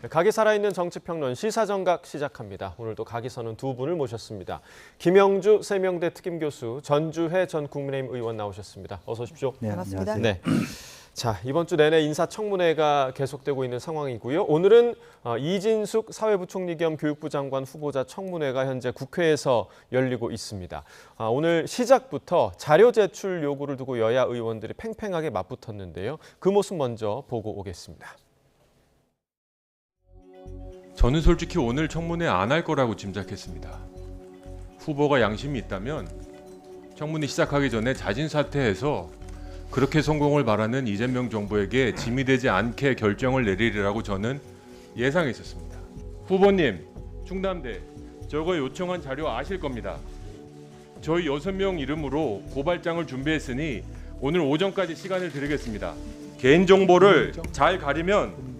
각이 살아있는 정치평론 시사정각 시작합니다. 오늘도 각이 서는 두 분을 모셨습니다. 김영주 세명대 특임교수, 전주혜 전 국민의힘 의원 나오셨습니다. 어서 오십시오. 네, 반갑습니다. 네. 자, 이번 주 내내 인사청문회가 계속되고 있는 상황이고요. 오늘은 이진숙 사회부총리 겸 교육부 장관 후보자 청문회가 현재 국회에서 열리고 있습니다. 오늘 시작부터 자료 제출 요구를 두고 여야 의원들이 팽팽하게 맞붙었는데요. 그 모습 먼저 보고 오겠습니다. 저는 솔직히 오늘 청문회 안 할 거라고 짐작했습니다. 후보가 양심이 있다면 청문회 시작하기 전에 자진 사퇴해서 그렇게 성공을 바라는 이재명 정부에게 짐이 되지 않게 결정을 내리리라고 저는 예상했었습니다. 후보님, 충남대 저거 요청한 자료 아실 겁니다. 저희 6명 이름으로 고발장을 준비했으니 오늘 오전까지 시간을 드리겠습니다. 개인정보를 잘 가리면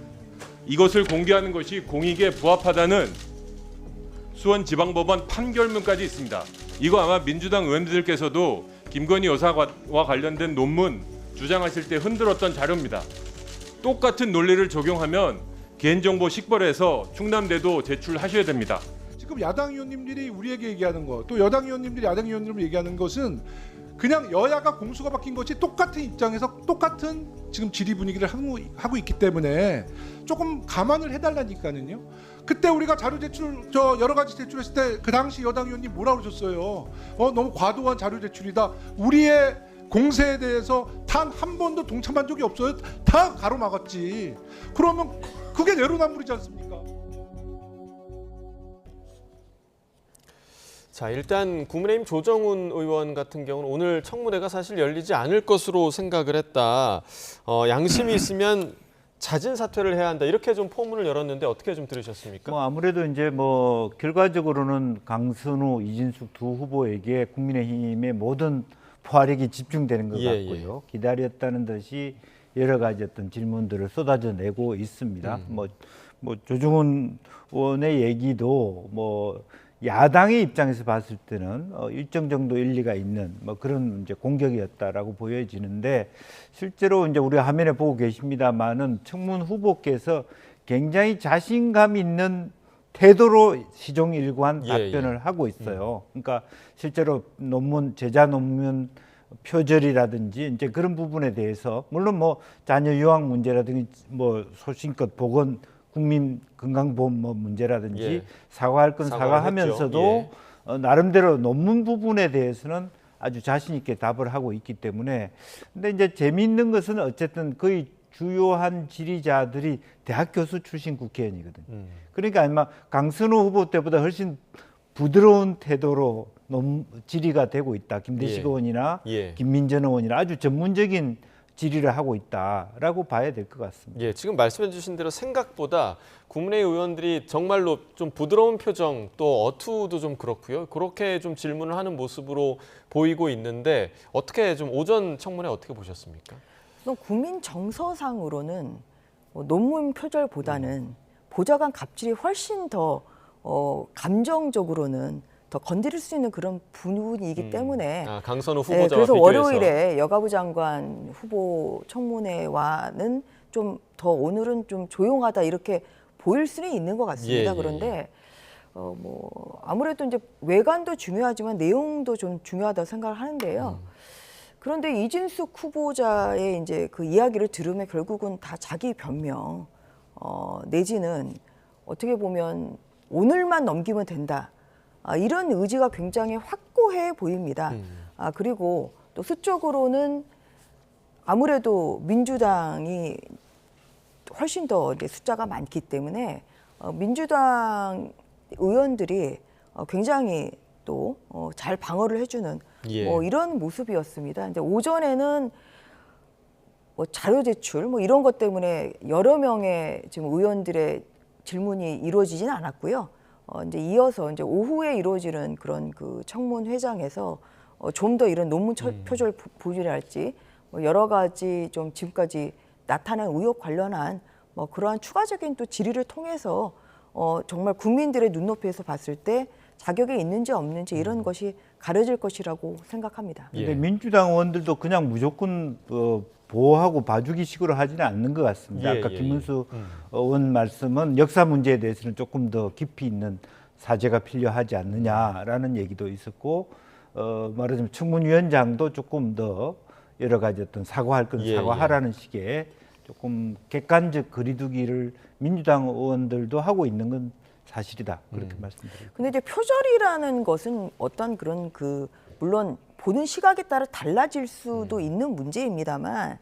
이것을 공개하는 것이 공익에 부합하다는 수원지방법원 판결문까지 있습니다. 이거 아마 민주당 의원들께서도 김건희 여사와 관련된 논문 주장하실 때 흔들었던 자료입니다. 똑같은 논리를 적용하면 개인정보 식벌해서 충남대도 제출하셔야 됩니다. 지금 야당 의원님들이 우리에게 얘기하는 거, 또 여당 의원님들이 야당 의원님을 얘기하는 것은 그냥 여야가 공수가 바뀐 것이 똑같은 입장에서 똑같은 지금 질의 분위기를 하고 있기 때문에 조금 감안을 해달라니까는요. 그때 우리가 자료 제출 여러 가지 제출했을 때 그 당시 여당 의원님 뭐라 그러셨어요? 너무 과도한 자료 제출이다. 우리의 공세에 대해서 단 한 번도 동참한 적이 없어요. 다 가로막았지. 그러면 그게 내로남불이지 않습니까? 자, 일단 국민의힘 조정훈 의원 같은 경우는 오늘 청문회가 사실 열리지 않을 것으로 생각을 했다. 양심이 있으면 자진 사퇴를 해야 한다. 이렇게 좀 포문을 열었는데 어떻게 좀 들으셨습니까? 아무래도 이제 결과적으로는 강선우, 이진숙 두 후보에게 국민의힘의 모든 포화력이 집중되는 것 같고요. 기다렸다는 듯이 여러 가지 어떤 질문들을 쏟아져 내고 있습니다. 조정훈 의원의 얘기도 야당의 입장에서 봤을 때는 일정 정도 일리가 있는 그런 이제 공격이었다라고 보여지는데, 실제로 이제 우리 화면에 보고 계십니다만은 청문 후보께서 굉장히 자신감 있는 태도로 시종일관 답변을 하고 있어요. 그러니까 실제로 제자 논문 표절이라든지 이제 그런 부분에 대해서 물론 자녀 유학 문제라든지 소신껏 보건 국민 건강보험 문제라든지 사과할 건 사과하면서도 나름대로 논문 부분에 대해서는 아주 자신 있게 답을 하고 있기 때문에. 근데 이제 재미있는 것은 어쨌든 거의 주요한 질의자들이 대학 교수 출신 국회의원이거든요. 그러니까 아마 강선우 후보 때보다 훨씬 부드러운 태도로 질의가 되고 있다. 김대식 의원이나 김민전 의원이나 아주 전문적인 질의를 하고 있다라고 봐야 될 것 같습니다. 지금 말씀해 주신 대로 생각보다 국민의힘 의원들이 정말로 좀 부드러운 표정, 또 어투도 좀 그렇고요. 그렇게 좀 질문을 하는 모습으로 보이고 있는데, 어떻게 좀 오전 청문회 어떻게 보셨습니까? 국민 정서상으로는 논문 표절보다는 보좌관 갑질이 훨씬 더 감정적으로는 더 건드릴 수 있는 그런 부분이기 때문에 강선우 후보자와 그래서 비교해서. 월요일에 여가부 장관 후보 청문회와는 좀 더 오늘은 좀 조용하다 이렇게 보일 수는 있는 것 같습니다. 그런데 아무래도 이제 외관도 중요하지만 내용도 좀 중요하다고 생각을 하는데요. 그런데 이진숙 후보자의 이제 그 이야기를 들으면 결국은 다 자기 변명 내지는 어떻게 보면 오늘만 넘기면 된다. 이런 의지가 굉장히 확고해 보입니다. 그리고 또 수적으로는 아무래도 민주당이 훨씬 더 숫자가 많기 때문에 민주당 의원들이 굉장히 또 잘 방어를 해주는 이런 모습이었습니다. 이제 오전에는 자료 제출 이런 것 때문에 여러 명의 지금 의원들의 질문이 이루어지지는 않았고요. 이제 이어서 이제 오후에 이루어지는 그런 그 청문회장에서 좀 더 이런 논문 표절 부분이랄지 여러 가지 좀 지금까지 나타난 의혹 관련한 그러한 추가적인 또 질의를 통해서 정말 국민들의 눈높이에서 봤을 때 자격이 있는지 없는지 이런 것이 가려질 것이라고 생각합니다. 근데 예. 민주당 의원들도 그냥 무조건 보호하고 봐주기 식으로 하지는 않는 것 같습니다. 예, 아까 예, 김문수 의원 말씀은 역사 문제에 대해서는 조금 더 깊이 있는 사죄가 필요하지 않느냐라는 얘기도 있었고 말하자면 청문위원장도 조금 더 여러 가지 어떤 사과할 건 예, 사과하라는 식의 조금 객관적 거리두기를 민주당 의원들도 하고 있는 건 사실이다. 그렇게 말씀드립니다. 근데 이제 표절이라는 것은 어떤 그런 물론 보는 시각에 따라 달라질 수도 있는 문제입니다만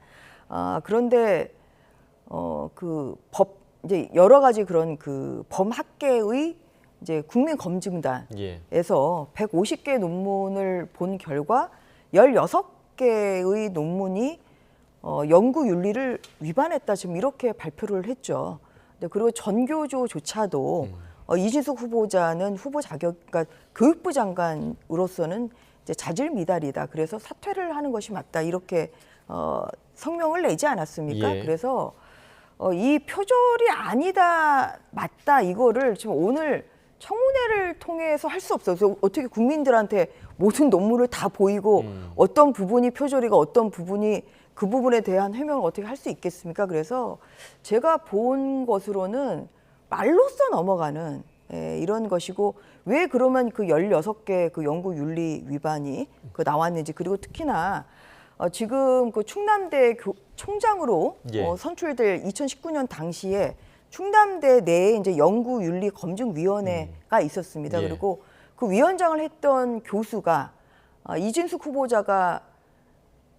그런데 이제 여러 가지 그런 범학계의 이제 국민검증단에서 예. 150개 논문을 본 결과 16개의 논문이 연구 윤리를 위반했다 지금 이렇게 발표를 했죠. 그리고 전교조조차도 이진숙 후보자는 후보 자격, 그러니까 교육부 장관으로서는 이제 자질 미달이다. 그래서 사퇴를 하는 것이 맞다. 이렇게 성명을 내지 않았습니까? 예. 그래서 이 표절이 아니다, 맞다 이거를 지금 오늘 청문회를 통해서 할 수 없어요. 그래서 어떻게 국민들한테 모든 논문을 다 보이고 어떤 부분이 표절이고 어떤 부분이 그 부분에 대한 해명을 어떻게 할 수 있겠습니까? 그래서 제가 본 것으로는 말로써 넘어가는 이런 것이고 왜 그러면 그 16개 그 연구 윤리 위반이 나왔는지 그리고 특히나 지금 그 충남대 총장으로 예. 선출될 2019년 당시에 충남대 내에 이제 연구윤리검증위원회가 있었습니다. 예. 그리고 그 위원장을 했던 교수가 이진숙 후보자가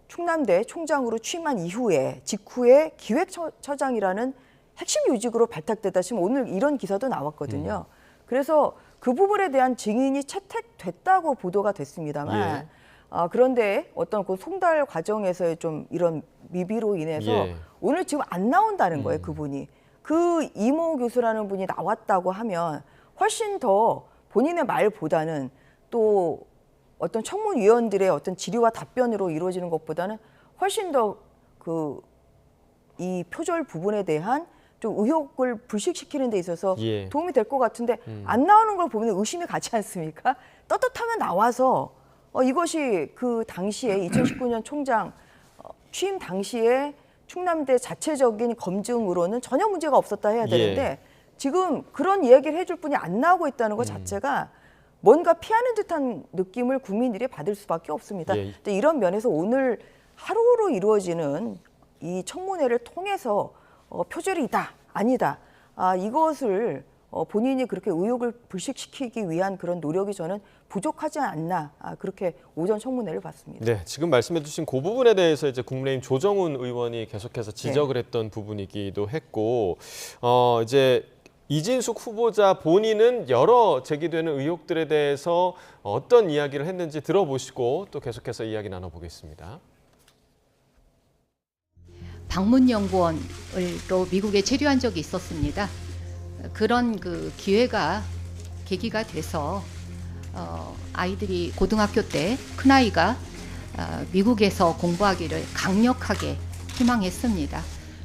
충남대 총장으로 취임한 직후에 기획처장이라는 핵심 요직으로 발탁되다 지금 오늘 이런 기사도 나왔거든요. 그래서 그 부분에 대한 증인이 채택됐다고 보도가 됐습니다만 그런데 어떤 그 송달 과정에서의 좀 이런 미비로 인해서 예. 오늘 지금 안 나온다는 거예요. 그분이. 그 이모 교수라는 분이 나왔다고 하면 훨씬 더 본인의 말보다는 또 어떤 청문위원들의 어떤 질의와 답변으로 이루어지는 것보다는 훨씬 더 이 표절 부분에 대한 좀 의혹을 불식시키는 데 있어서 예. 도움이 될 것 같은데 안 나오는 걸 보면 의심이 가지 않습니까? 떳떳하면 나와서 이것이 그 당시에 2019년 총장 취임 당시에 충남대 자체적인 검증으로는 전혀 문제가 없었다 해야 되는데 예. 지금 그런 이야기를 해줄 분이 안 나오고 있다는 것 자체가 뭔가 피하는 듯한 느낌을 국민들이 받을 수밖에 없습니다. 예. 근데 이런 면에서 오늘 하루로 이루어지는 이 청문회를 통해서 표절이다, 아니다. 이것을 본인이 그렇게 의혹을 불식시키기 위한 그런 노력이 저는 부족하지 않나 그렇게 오전 청문회를 봤습니다. 네, 지금 말씀해주신 그 부분에 대해서 이제 국민의힘 조정훈 의원이 계속해서 지적을 했던 부분이기도 했고, 이제 이진숙 후보자 본인은 여러 제기되는 의혹들에 대해서 어떤 이야기를 했는지 들어보시고 또 계속해서 이야기 나눠보겠습니다. 방문연구원을 또 미국에 체류한 적이 있었습니다. 그런 계기가 돼서 아이들이 고등학교 때 큰아이가 미국에서 공부하기를 강력하게 희망했습니다.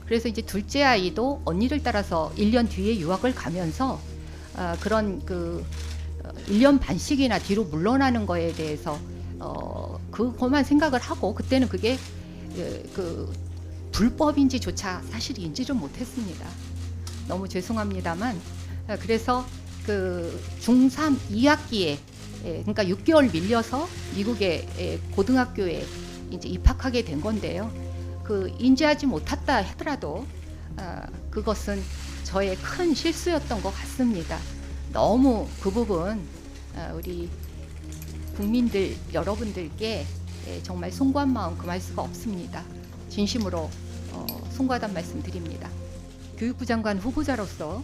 그래서 이제 둘째 아이도 언니를 따라서 1년 뒤에 유학을 가면서 그런 1년 반씩이나 뒤로 물러나는 거에 대해서 그것만 생각을 하고 그때는 그게 불법인지조차 사실 인지를 못했습니다. 너무 죄송합니다만 그래서 중3 2학기에 그러니까 6개월 밀려서 미국의 고등학교에 이제 입학하게 된 건데요. 인지하지 못했다 하더라도 그것은 저의 큰 실수였던 것 같습니다. 너무 그 부분 우리 국민들 여러분들께 정말 송구한 마음 금할 수가 없습니다. 진심으로 송구하다는 말씀드립니다. 교육부 장관 후보자로서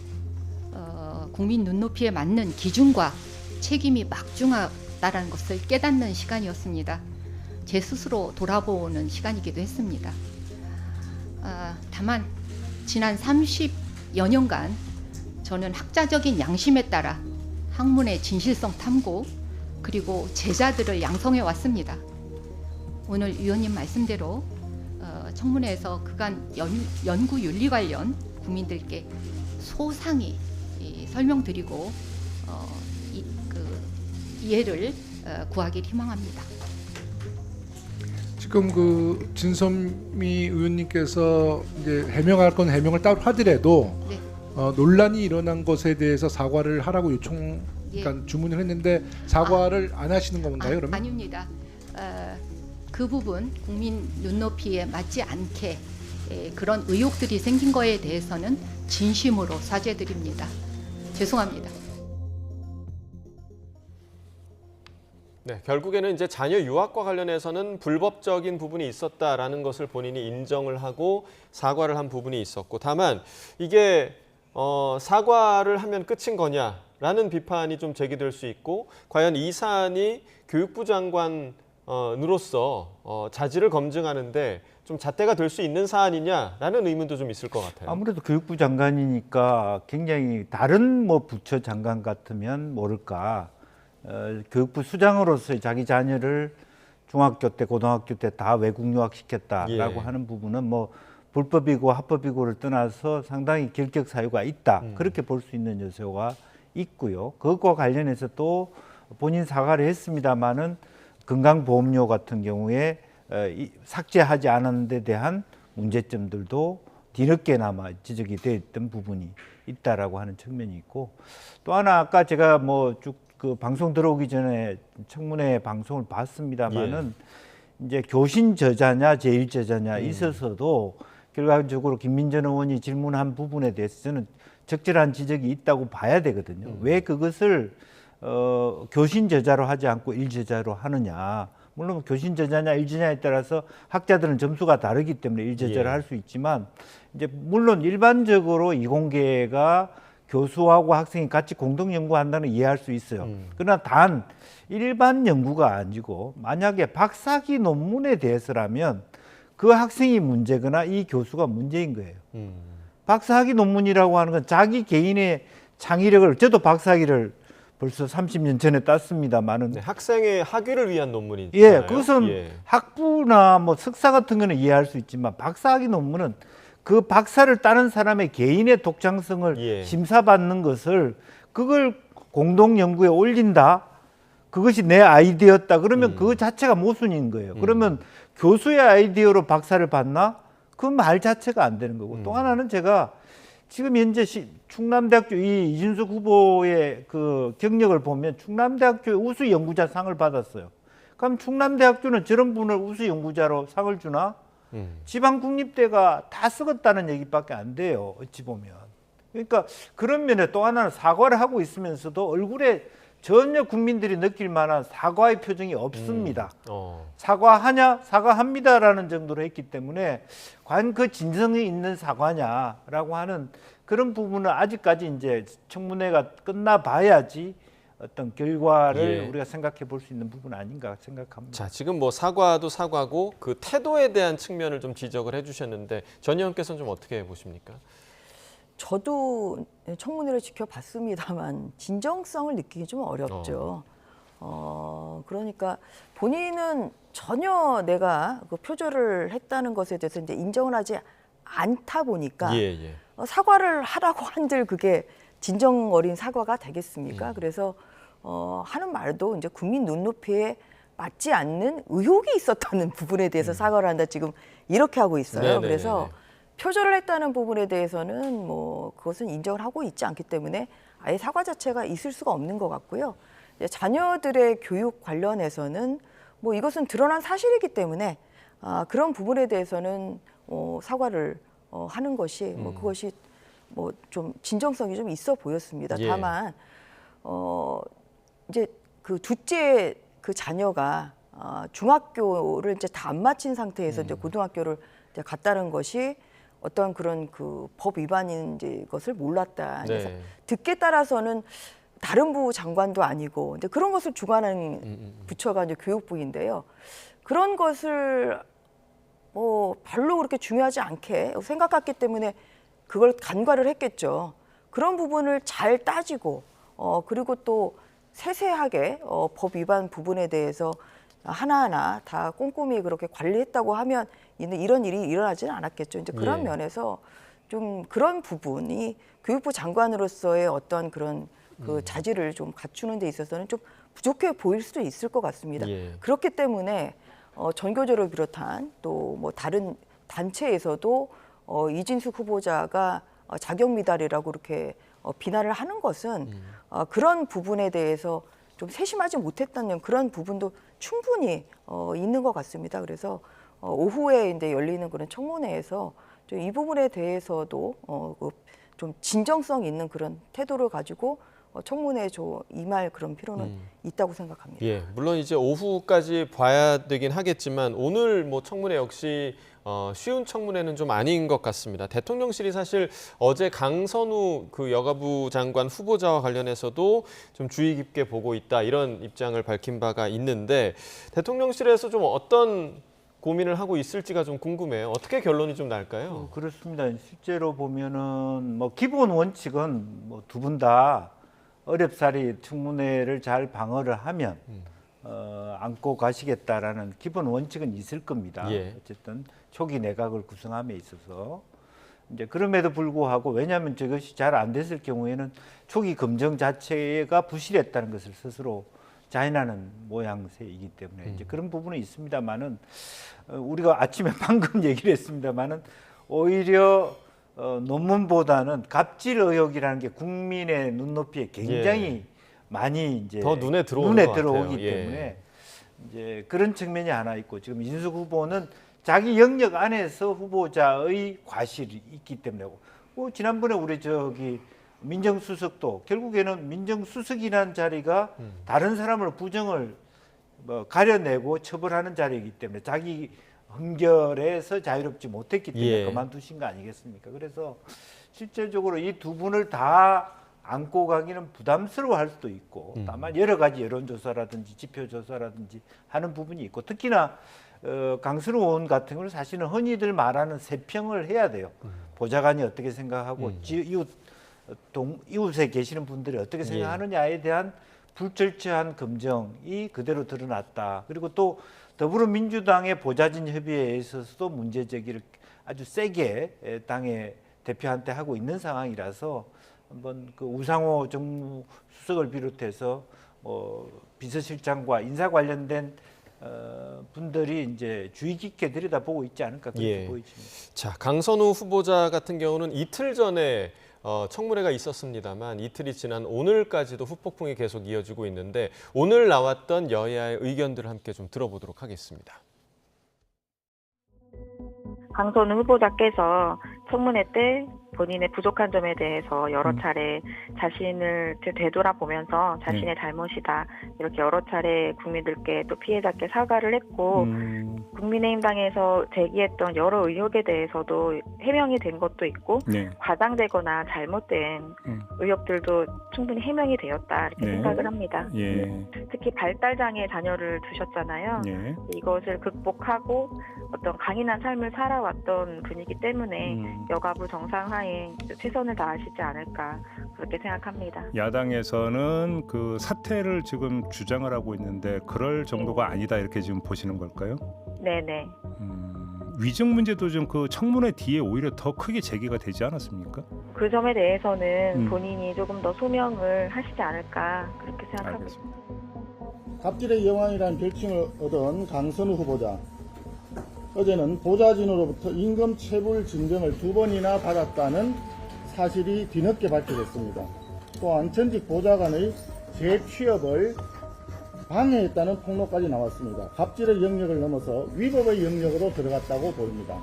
국민 눈높이에 맞는 기준과 책임이 막중하다는 것을 깨닫는 시간이었습니다. 제 스스로 돌아보는 시간이기도 했습니다. 다만 지난 30여 년간 저는 학자적인 양심에 따라 학문의 진실성 탐구 그리고 제자들을 양성해 왔습니다. 오늘 위원님 말씀대로 청문회에서 그간 연구 윤리 관련 국민들께 소상히 설명드리고 이해를 구하길 희망합니다. 지금 그 진선미 의원님께서 이제 해명할 건 해명을 따로 하더라도 네. 논란이 일어난 것에 대해서 사과를 하라고 그러니까 주문을 했는데 사과를 안 하시는 건가요? 그러면? 아닙니다. 그 부분 국민 눈높이에 맞지 않게 그런 의혹들이 생긴 거에 대해서는 진심으로 사죄드립니다. 죄송합니다. 네, 결국에는 이제 자녀 유학과 관련해서는 불법적인 부분이 있었다라는 것을 본인이 인정을 하고 사과를 한 부분이 있었고, 다만 이게 사과를 하면 끝인 거냐라는 비판이 좀 제기될 수 있고, 과연 이 사안이 교육부 장관으로서 자질을 검증하는데 좀 잣대가 될 수 있는 사안이냐라는 의문도 좀 있을 것 같아요. 아무래도 교육부 장관이니까 굉장히 다른 뭐 부처 장관 같으면 모를까 교육부 수장으로서의 자기 자녀를 중학교 때, 고등학교 때 다 외국 유학시켰다라고 하는 부분은 뭐 불법이고 합법이고를 떠나서 상당히 결격 사유가 있다. 그렇게 볼 수 있는 요소가 있고요. 그것과 관련해서 또 본인 사과를 했습니다마는 건강보험료 같은 경우에 삭제하지 않은 데 대한 문제점들도 뒤늦게나마 지적이 됐던 부분이 있다라고 하는 측면이 있고, 또 하나 아까 제가 뭐 쭉 그 방송 들어오기 전에 청문회 방송을 봤습니다마는 이제 교신 저자냐 제일 저자냐 있어서도 결과적으로 김민전 의원이 질문한 부분에 대해서 저는 적절한 지적이 있다고 봐야 되거든요. 왜 그것을 교신 저자로 하지 않고 일저자로 하느냐. 물론 교신 저자냐 일저자냐에 따라서 학자들은 점수가 다르기 때문에 일저자를 할 수 있지만, 이제 물론 일반적으로 이공계가 교수하고 학생이 같이 공동 연구한다는 이해할 수 있어요. 그러나 단 일반 연구가 아니고 만약에 박사학위 논문에 대해서라면 그 학생이 문제거나 이 교수가 문제인 거예요. 박사학위 논문이라고 하는 건 자기 개인의 창의력을, 저도 박사학위를 벌써 30년 전에 땄습니다만은, 네, 학생의 학위를 위한 논문이잖아요. 그것은 학부나 뭐 석사 같은 거는 이해할 수 있지만 박사학위 논문은 그 박사를 따는 사람의 개인의 독창성을 심사받는 것을, 그걸 공동 연구에 올린다. 그것이 내 아이디어였다. 그러면 그 자체가 모순인 거예요. 그러면 교수의 아이디어로 박사를 받나? 그 말 자체가 안 되는 거고. 또 하나는 제가 지금 현재 충남대학교 이 이진숙 후보의 그 경력을 보면 충남대학교의 우수 연구자 상을 받았어요. 그럼 충남대학교는 저런 분을 우수 연구자로 상을 주나? 지방 국립대가 다 썩었다는 얘기밖에 안 돼요. 어찌 보면. 그러니까 그런 면에 또 하나는 사과를 하고 있으면서도 얼굴에 전혀 국민들이 느낄 만한 사과의 표정이 없습니다. 사과하냐? 사과합니다라는 정도로 했기 때문에 과연 그 진정이 있는 사과냐라고 하는 그런 부분은 아직까지 이제 청문회가 끝나봐야지 어떤 결과를 우리가 생각해 볼 수 있는 부분 아닌가 생각합니다. 자, 지금 뭐 사과도 사과고 그 태도에 대한 측면을 좀 지적을 해주셨는데 전 의원께서는 좀 어떻게 보십니까? 저도 청문회를 지켜봤습니다만 진정성을 느끼기 좀 어렵죠. 그러니까 본인은 전혀 내가 그 표절을 했다는 것에 대해서 이제 인정을 하지 않다 보니까 사과를 하라고 한들 그게 진정 어린 사과가 되겠습니까? 그래서 하는 말도 이제 국민 눈높이에 맞지 않는 의혹이 있었다는 부분에 대해서 사과를 한다, 지금 이렇게 하고 있어요. 그래서 표절을 했다는 부분에 대해서는 뭐 그것은 인정을 하고 있지 않기 때문에 아예 사과 자체가 있을 수가 없는 것 같고요. 이제 자녀들의 교육 관련해서는 뭐 이것은 드러난 사실이기 때문에 그런 부분에 대해서는 사과를 하는 것이 뭐 그것이 뭐 좀 진정성이 좀 있어 보였습니다. 다만 이제 그 둘째 그 자녀가 중학교를 이제 다 안 마친 상태에서 이제 고등학교를 이제 갔다는 것이 어떤 그런 그 법 위반인 것을 몰랐다. 그래서 듣기에 따라서는 다른 부 장관도 아니고 이제 그런 것을 주관하는 부처가 이제 교육부인데요. 그런 것을 뭐 별로 그렇게 중요하지 않게 생각했기 때문에 그걸 간과를 했겠죠. 그런 부분을 잘 따지고 그리고 또 세세하게 법 위반 부분에 대해서 하나하나 다 꼼꼼히 그렇게 관리했다고 하면 이런 일이 일어나지는 않았겠죠. 이제 그런 면에서 좀 그런 부분이 교육부 장관으로서의 어떤 그런 그 자질을 좀 갖추는 데 있어서는 좀 부족해 보일 수도 있을 것 같습니다. 예. 그렇기 때문에 전교조를 비롯한 또 뭐 다른 단체에서도 이진숙 후보자가 자격 미달이라고 이렇게 비난을 하는 것은 그런 부분에 대해서 좀 세심하지 못했다는 그런 부분도 충분히 있는 것 같습니다. 그래서 오후에 이제 열리는 그런 청문회에서 좀 이 부분에 대해서도 좀 진정성 있는 그런 태도를 가지고 청문회에 임할 그런 필요는 있다고 생각합니다. 예, 물론 이제 오후까지 봐야 되긴 하겠지만 오늘 뭐 청문회 역시 쉬운 청문회는 좀 아닌 것 같습니다. 대통령실이 사실 어제 강선우 그 여가부 장관 후보자와 관련해서도 좀 주의 깊게 보고 있다 이런 입장을 밝힌 바가 있는데 대통령실에서 좀 어떤 고민을 하고 있을지가 좀 궁금해요. 어떻게 결론이 좀 날까요? 그렇습니다. 실제로 보면은 뭐 기본 원칙은 뭐 두 분 다 어렵사리 청문회를 잘 방어를 하면 안고 가시겠다라는 기본 원칙은 있을 겁니다. 예. 어쨌든 초기 내각을 구성함에 있어서 이제 그럼에도 불구하고 왜냐하면 저것이 잘 안 됐을 경우에는 초기 검증 자체가 부실했다는 것을 스스로 자인하는 모양새이기 때문에 이제 그런 부분은 있습니다만은 우리가 아침에 방금 얘기를 했습니다만은 오히려 논문보다는 갑질 의혹이라는 게 국민의 눈높이에 굉장히 많이 이제 더 눈에 들어오는 것 들어오기 같아요. 예. 때문에 이제 그런 측면이 하나 있고 지금 이준석 후보는 자기 영역 안에서 후보자의 과실이 있기 때문에 지난번에 우리 민정수석도 결국에는 민정수석이라는 자리가 다른 사람을 부정을 가려내고 처벌하는 자리이기 때문에 자기 흥결에서 자유롭지 못했기 때문에 예. 그만두신 거 아니겠습니까? 그래서 실질적으로 이 두 분을 다 안고 가기는 부담스러워할 수도 있고 다만 여러 가지 여론조사라든지 지표조사라든지 하는 부분이 있고 특히나 강순우 의원 같은 경우는 사실은 흔히들 말하는 세평을 해야 돼요. 보좌관이 어떻게 생각하고 이웃에 계시는 분들이 어떻게 생각하느냐에 대한 불철저한 검증이 그대로 드러났다. 그리고 또 더불어민주당의 보좌진 협의회에 있어서도 문제 제기를 아주 세게 당의 대표한테 하고 있는 상황이라서 한번 그 우상호 정무수석을 비롯해서 비서실장과 인사 관련된 분들이 이제 주의 깊게 들여다보고 있지 않을까 그렇게 보이십니다. 자, 강선우 후보자 같은 경우는 이틀 전에 청문회가 있었습니다만 이틀이 지난 오늘까지도 후폭풍이 계속 이어지고 있는데 오늘 나왔던 여야의 의견들을 함께 좀 들어보도록 하겠습니다. 강선우 후보자께서 청문회 때 본인의 부족한 점에 대해서 여러 차례 자신을 되돌아보면서 자신의 잘못이다 이렇게 여러 차례 국민들께 또 피해자께 사과를 했고 국민의힘당에서 제기했던 여러 의혹에 대해서도 해명이 된 것도 있고 과장되거나 잘못된 의혹들도 충분히 해명이 되었다 이렇게 생각을 합니다. 특히 발달장애 자녀를 두셨잖아요. 이것을 극복하고 어떤 강인한 삶을 살아왔던 분이기 때문에 여가부 정상화에 최선을 다하시지 않을까 그렇게 생각합니다. 야당에서는 그 사퇴를 지금 주장을 하고 있는데 그럴 정도가 아니다 이렇게 지금 보시는 걸까요? 네네. 위증 문제도 좀 그 청문회 뒤에 오히려 더 크게 제기가 되지 않았습니까? 그 점에 대해서는 본인이 조금 더 소명을 하시지 않을까 그렇게 생각합니다. 알겠습니다. 갑질의 여왕이라는 별칭을 얻은 강선우 후보자. 어제는 보좌진으로부터 임금 체불 진정을 2번이나 받았다는 사실이 뒤늦게 밝혀졌습니다. 또한 전직 보좌관의 재취업을 방해했다는 폭로까지 나왔습니다. 갑질의 영역을 넘어서 위법의 영역으로 들어갔다고 보입니다.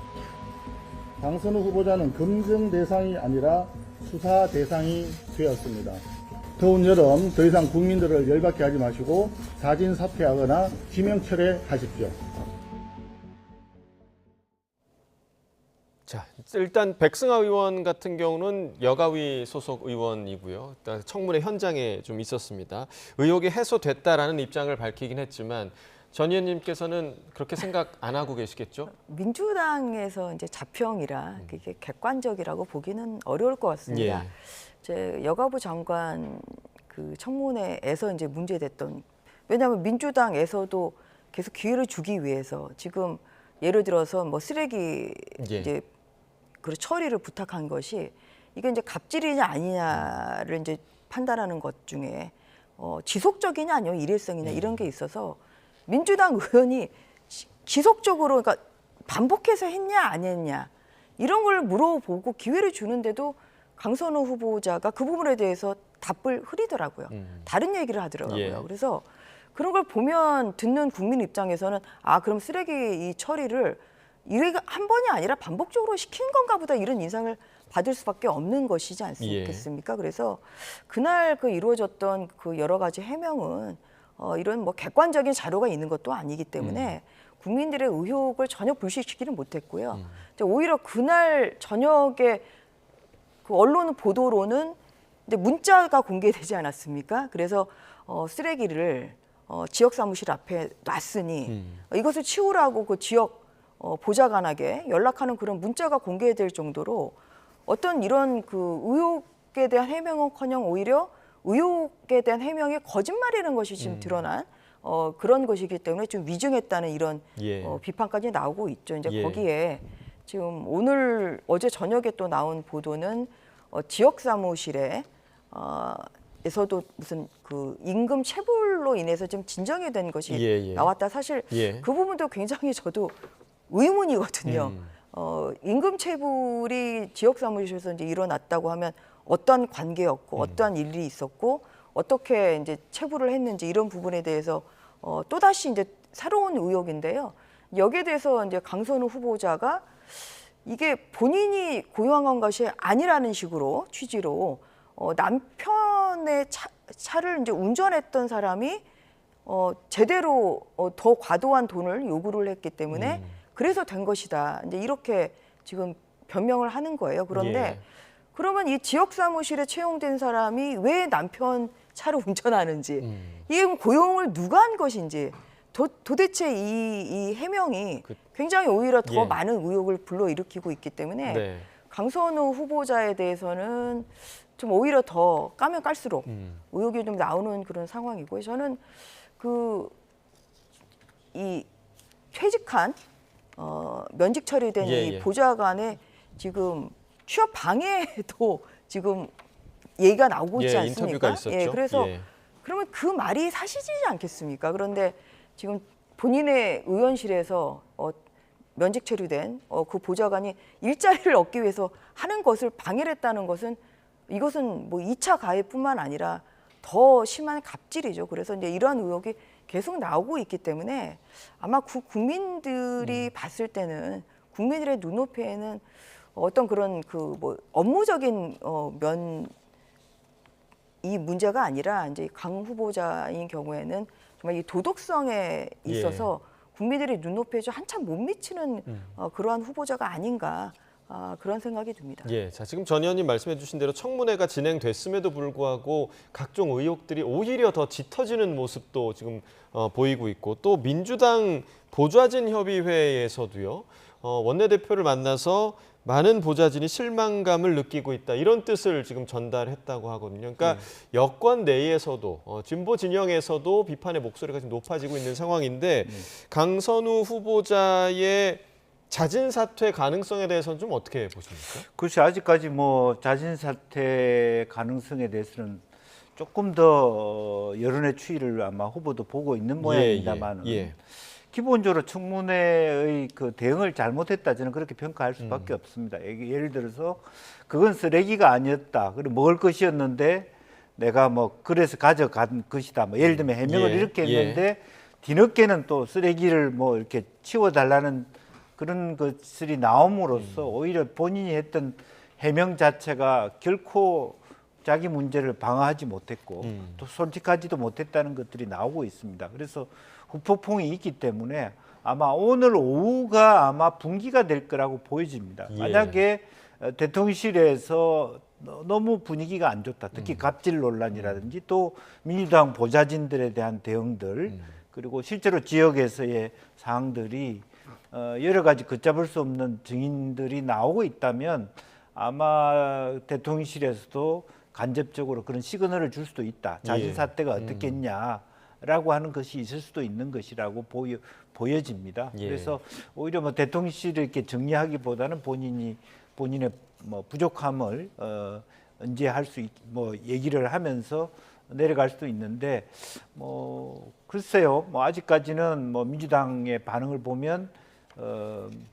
강선우 후보자는 검증 대상이 아니라 수사 대상이 되었습니다. 더운 여름 더 이상 국민들을 열받게 하지 마시고 자진 사퇴하거나 지명 철회하십시오. 자, 일단 백승하 의원 같은 경우는 여가위 소속 의원이고요. 일단 청문회 현장에 좀 있었습니다. 의혹이 해소됐다라는 입장을 밝히긴 했지만 전 의원님께서는 그렇게 생각 안 하고 계시겠죠? 민주당에서 이제 자평이라 그게 객관적이라고 보기는 어려울 것 같습니다. 제 여가부 장관 그 청문회에서 이제 문제됐던 왜냐하면 민주당에서도 계속 기회를 주기 위해서 지금 예를 들어서 뭐 쓰레기 이제 그 처리를 부탁한 것이 이게 이제 갑질이냐 아니냐를 이제 판단하는 것 중에 지속적이냐 아니면 일회성이냐 이런 게 있어서 민주당 의원이 지속적으로 그러니까 반복해서 했냐 안 했냐 이런 걸 물어보고 기회를 주는데도 강선우 후보자가 그 부분에 대해서 답을 흐리더라고요. 다른 얘기를 하더라고요. 예. 그래서 그런 걸 보면 듣는 국민 입장에서는 아 그럼 쓰레기 이 처리를 이래가 한 번이 아니라 반복적으로 시키는 건가 보다 이런 인상을 받을 수밖에 없는 것이지 않겠습니까? 그래서 그날 그 이루어졌던 그 여러 가지 해명은 이런 뭐 객관적인 자료가 있는 것도 아니기 때문에 국민들의 의혹을 전혀 불식시키는 못했고요. 오히려 그날 저녁에 그 언론 보도로는 이제 문자가 공개되지 않았습니까? 그래서 쓰레기를 지역 사무실 앞에 놨으니 이것을 치우라고 그 지역 보좌관에게 연락하는 그런 문자가 공개될 정도로 어떤 이런 그 의혹에 대한 해명은커녕 오히려 의혹에 대한 해명이 거짓말이라는 것이 지금 드러난 그런 것이기 때문에 좀 위증했다는 이런 예. 비판까지 나오고 있죠. 이제 예. 거기에 지금 어제 저녁에 또 나온 보도는 지역 사무실에 에서도 무슨 그 임금 체불로 인해서 좀 진정이 된 것이 예. 나왔다. 사실 예. 그 부분도 굉장히 저도 의문이거든요. 임금 체불이 지역 사무실에서 이제 일어났다고 하면 어떤 관계였고 어떠한 일이 있었고 어떻게 이제 체불을 했는지 이런 부분에 대해서 또 다시 이제 새로운 의혹인데요. 여기에 대해서 이제 강선우 후보자가 이게 본인이 고용한 것이 아니라는 식으로 취지로 남편의 차를 이제 운전했던 사람이 제대로 더 과도한 돈을 요구를 했기 때문에 그래서 된 것이다. 이제 이렇게 지금 변명을 하는 거예요. 그런데 예. 그러면 이 지역 사무실에 채용된 사람이 왜 남편 차를 운전하는지 이게 고용을 누가 한 것인지 도대체 이 해명이 굉장히 오히려 더 예. 많은 의혹을 불러일으키고 있기 때문에 네. 강선우 후보자에 대해서는 좀 오히려 더 까면 깔수록 의혹이 좀 나오는 그런 상황이고요. 저는 이 퇴직한 면직 처리된 예, 이 예. 보좌관의 지금 취업 방해도 지금 얘기가 나오고 있지 예, 않습니까? 인터뷰가 있었죠. 예, 그래서 예. 그러면 그 말이 사실이지 않겠습니까? 그런데 지금 본인의 의원실에서 면직 처리된 그 보좌관이 일자리를 얻기 위해서 하는 것을 방해를 했다는 것은 이것은 뭐 2차 가해뿐만 아니라 더 심한 갑질이죠. 그래서 이제 이러한 의혹이 계속 나오고 있기 때문에 아마 국민들이 봤을 때는 국민들의 눈높이에는 어떤 그런 그 뭐 업무적인 이 문제가 아니라 이제 강 후보자인 경우에는 정말 이 도덕성에 있어서 국민들의 눈높이에 좀 한참 못 미치는 그러한 후보자가 아닌가 그런 생각이 듭니다. 예, 자 지금 전 의원님 말씀해주신 대로 청문회가 진행됐음에도 불구하고 각종 의혹들이 오히려 더 짙어지는 모습도 지금 보이고 있고 또 민주당 보좌진 협의회에서도요 원내대표를 만나서 많은 보좌진이 실망감을 느끼고 있다 이런 뜻을 지금 전달했다고 하거든요. 그러니까 여권 내에서도 진보 진영에서도 비판의 목소리가 지금 높아지고 있는 상황인데 강선우 후보자의 자진 사퇴 가능성에 대해서는 좀 어떻게 보십니까? 글쎄 아직까지 뭐 자진 사퇴 가능성에 대해서는 조금 더 여론의 추이를 아마 후보도 보고 있는 모양입니다만 기본적으로 청문회의 그 대응을 잘못했다 저는 그렇게 평가할 수밖에 없습니다. 예를 들어서 그건 쓰레기가 아니었다. 그리고 먹을 것이었는데 내가 뭐 그래서 가져간 것이다. 뭐 예를 들면 해명을 이렇게 했는데 뒤늦게는 또 쓰레기를 뭐 이렇게 치워달라는 그런 것들이 나옴으로써 오히려 본인이 했던 해명 자체가 결코 자기 문제를 방어하지 못했고 또 솔직하지도 못했다는 것들이 나오고 있습니다. 그래서 후폭풍이 있기 때문에 아마 오늘 오후가 아마 분기가 될 거라고 보여집니다. 만약에 대통령실에서 너무 분위기가 안 좋다. 특히 갑질 논란이라든지 또 민주당 보좌진들에 대한 대응들 그리고 실제로 지역에서의 사항들이 여러 가지 걷잡을 수 없는 증인들이 나오고 있다면 아마 대통령실에서도 간접적으로 그런 시그널을 줄 수도 있다. 자진 사퇴가 어떻겠냐라고 하는 것이 있을 수도 있는 것이라고 보여집니다. 그래서 오히려 뭐 대통령실을 이렇게 정리하기보다는 본인의 뭐 부족함을 언제 할 수 뭐 얘기를 하면서 내려갈 수도 있는데 뭐 글쎄요. 뭐 아직까지는 뭐 민주당의 반응을 보면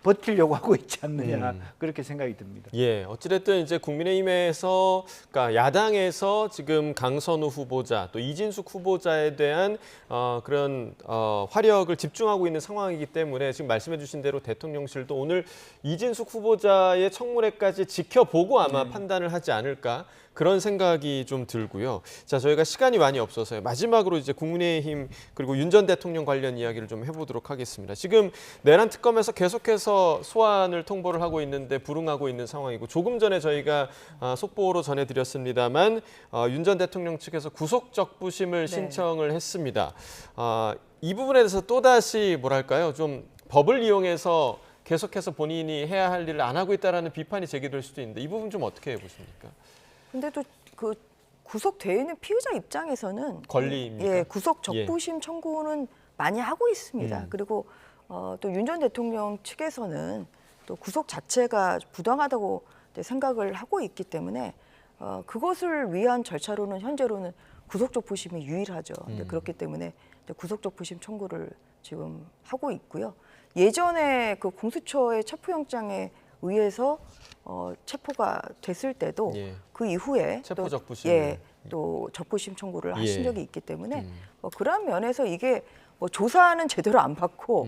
버티려고 하고 있지 않느냐 그렇게 생각이 듭니다. 예, 어찌됐든 이제 국민의힘에서, 그러니까 야당에서 지금 강선우 후보자 또 이진숙 후보자에 대한 그런 화력을 집중하고 있는 상황이기 때문에 지금 말씀해주신 대로 대통령실도 오늘 이진숙 후보자의 청문회까지 지켜보고 아마 판단을 하지 않을까. 그런 생각이 좀 들고요. 자, 저희가 시간이 많이 없어서요. 마지막으로 이제 국민의힘 그리고 윤 전 대통령 관련 이야기를 좀 해보도록 하겠습니다. 지금 내란 특검에서 계속해서 소환을 통보를 하고 있는데 불응하고 있는 상황이고 조금 전에 저희가 속보로 전해드렸습니다만 윤 전 대통령 측에서 구속 적부심을 신청을 했습니다. 이 부분에 대해서 또다시 뭐랄까요? 좀 법을 이용해서 계속해서 본인이 해야 할 일을 안 하고 있다는 비판이 제기될 수도 있는데 이 부분 좀 어떻게 보십니까? 근데 또 그 구속되어 있는 피의자 입장에서는 권리입니까? 예, 구속 적부심 청구는 많이 하고 있습니다. 그리고 또 윤 전 대통령 측에서는 또 구속 자체가 부당하다고 생각을 하고 있기 때문에 그것을 위한 절차로는 현재로는 구속 적부심이 유일하죠. 그렇기 때문에 구속 적부심 청구를 지금 하고 있고요. 예전에 그 공수처의 체포영장에 의해서 체포가 됐을 때도 그 이후에 체포 적부심 또 적부심 청구를 하신 적이 있기 때문에 그런 면에서 이게 뭐 조사는 제대로 안 받고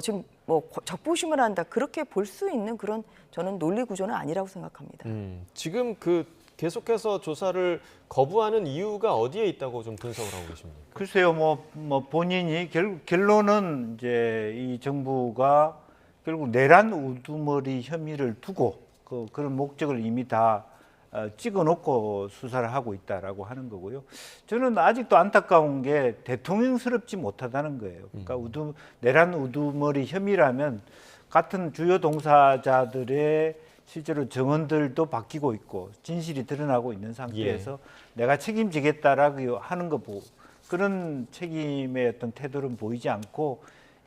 지금 뭐 적부심을 한다 그렇게 볼 수 있는 그런 저는 논리 구조는 아니라고 생각합니다. 지금 그 계속해서 조사를 거부하는 이유가 어디에 있다고 좀 분석을 하고 계십니까? 글쎄요, 뭐 본인이 결론은 이제 이 정부가 결국 내란 우두머리 혐의를 두고 그런 목적을 이미 다 찍어놓고 수사를 하고 있다라고 하는 거고요. 저는 아직도 안타까운 게 대통령스럽지 못하다는 거예요. 그러니까 내란 우두머리 혐의라면 같은 주요 동사자들의 실제로 정언들도 바뀌고 있고 진실이 드러나고 있는 상태에서 내가 책임지겠다라고 하는 거 보고 그런 책임의 어떤 태도는 보이지 않고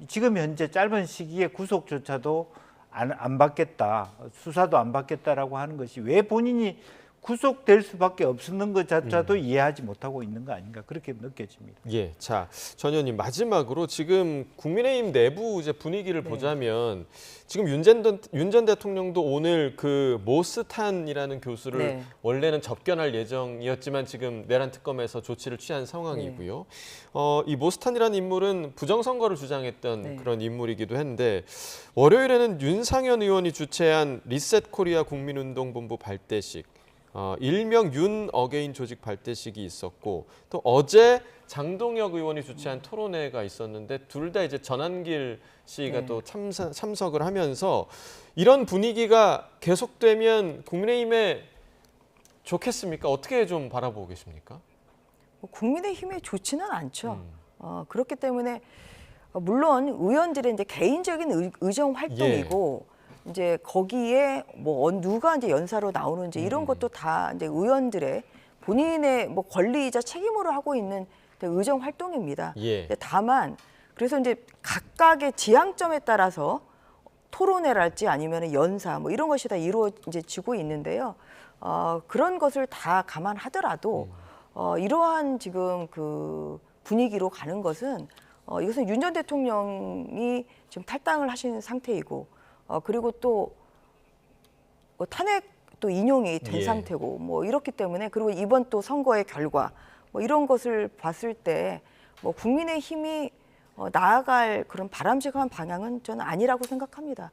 지금 현재 짧은 시기에 구속조차도 안 받겠다, 수사도 안 받겠다라고 하는 것이 왜 본인이 구속될 수밖에 없는 것조차도 이해하지 못하고 있는 거 아닌가 그렇게 느껴집니다. 예, 자, 전 의원님 마지막으로 지금 국민의힘 내부 이제 분위기를 보자면 지금 윤 전 대통령도 오늘 그 모스탄이라는 교수를 원래는 접견할 예정이었지만 지금 내란 특검에서 조치를 취한 상황이고요. 이 모스탄이라는 인물은 부정선거를 주장했던 그런 인물이기도 한데 월요일에는 윤상현 의원이 주최한 리셋 코리아 국민운동본부 발대식 일명 윤 어게인 조직 발대식이 있었고 또 어제 장동혁 의원이 주최한 토론회가 있었는데 둘 다 이제 전한길 씨가 또 참석을 하면서 이런 분위기가 계속되면 국민의힘에 좋겠습니까? 어떻게 좀 바라보고 계십니까? 국민의힘에 좋지는 않죠. 그렇기 때문에 물론 의원들의 이제 개인적인 의정 활동이고 이제 거기에 뭐 누가 이제 연사로 나오는지 이런 것도 다 이제 의원들의 본인의 뭐 권리이자 책임으로 하고 있는 의정 활동입니다. 다만 그래서 이제 각각의 지향점에 따라서 토론회랄지 아니면 연사 뭐 이런 것이 다 이루어지고 있는데요. 그런 것을 다 감안하더라도 이러한 지금 그 분위기로 가는 것은 이것은 윤 전 대통령이 지금 탈당을 하신 상태이고 그리고 또 탄핵 또 인용이 된 상태고 뭐 이렇기 때문에 그리고 이번 또 선거의 결과 뭐 이런 것을 봤을 때 뭐 국민의힘이 나아갈 그런 바람직한 방향은 저는 아니라고 생각합니다.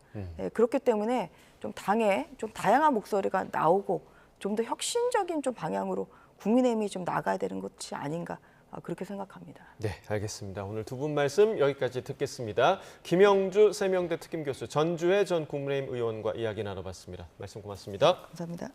그렇기 때문에 좀 당에 좀 다양한 목소리가 나오고 좀 더 혁신적인 좀 방향으로 국민의힘이 좀 나가야 되는 것이 아닌가 그렇게 생각합니다. 네, 알겠습니다. 오늘 두 분 말씀 여기까지 듣겠습니다. 김영주 세명대 특임교수, 전주혜 전 국민의힘 의원과 이야기 나눠봤습니다. 말씀 고맙습니다. 감사합니다.